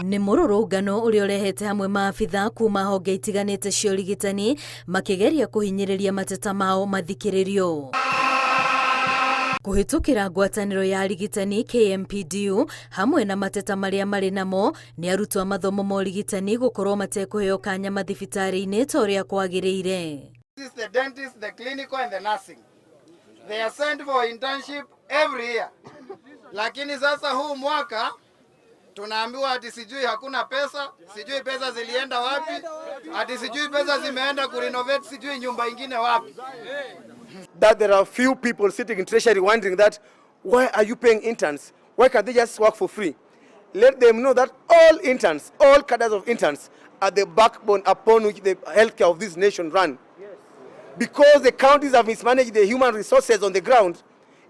Nĩ mũrũrũngano ũrĩa ũrehete hamwe maabitha kuma honge itiganĩte cia ũrigitani makĩgeria kũhinyĩrĩria mateta mao mathikĩrĩrio. Kũhĩtũkĩra ngwatanĩro ya arigitani KMPDU hamwe na mateta marĩa marĩ namo nĩ arutwo mathomo ma ũrigitani gũkorwo matekũheo kanya mathibitarĩ-inĩ ta ũrĩa kwagĩrĩire. This is the dentist, the clinical and the nursing. They are sent for internship every year. Lakini sasa huu mwaka tunaambiwa ati sijui hakuna pesa, sijui pesa zilienda wapi, ati sijui pesa zimeenda kurenovate sijui nyumba ingine wapi. That there are few people sitting in treasury wondering that why are you paying interns? Why can't they just work for free? Let them know that all interns, all cadres of interns are the backbone upon which the healthcare of this nation run. Because the counties have mismanaged the human resources on the ground,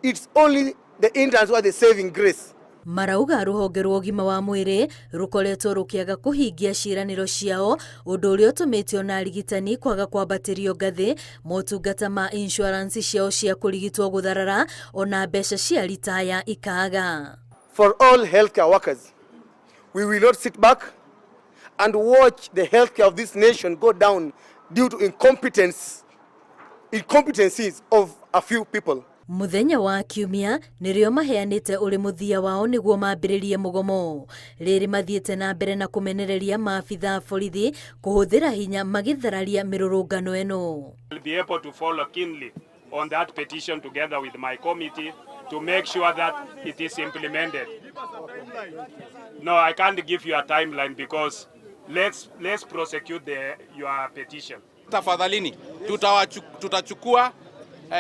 it's only the interns who are the saving grace. Marauga rũhonge rwa ũgima wa mwĩrĩ rũkoretwo rũkĩaga kũhingia ciĩranĩro ciao, ũndũ ũrĩa ũtũmĩte ona arigitani kwaga kwambatĩrio ngathĩ, motungata ma insurance ciao cia kũrigitwo gũtharara, ona mbeca cia ritaya ikaga. For all healthcare workers, we will not sit back and watch the healthcare of this nation go down due to incompetencies of a few people. Muthenya wa Kiumia nĩrĩo maheanĩte ũrĩ mũthia wao nĩguo mambĩrĩrie mũgomo. Rĩrĩ mathiĩte na mbere na kũmenereria maabitha borithi kũhũthĩra hinya magĩthararia mĩrũrũngano ĩno. I'll be able to follow keenly on that petition together with my committee to make sure that it is implemented. No, I can't give you a timeline because let's prosecute your petition. Tafadhalini, tutachukua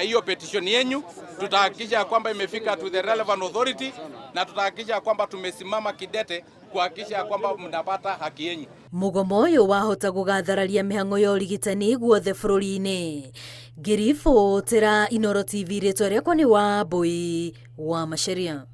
hiyo petition yenu, tutahakikisha kwamba imefika to the relevant authority na tutahakikisha kwamba tumesimama kidete kuhakikisha kwamba mnapata haki yenu. Mũgomo ũyũ wahota gũgathararia mĩhang'o ya ũrigitani guothe bũrũri-inĩ. Ngĩribotera Inooro TV, rĩtwa rĩakwa nĩ Wambũi wa Macharia.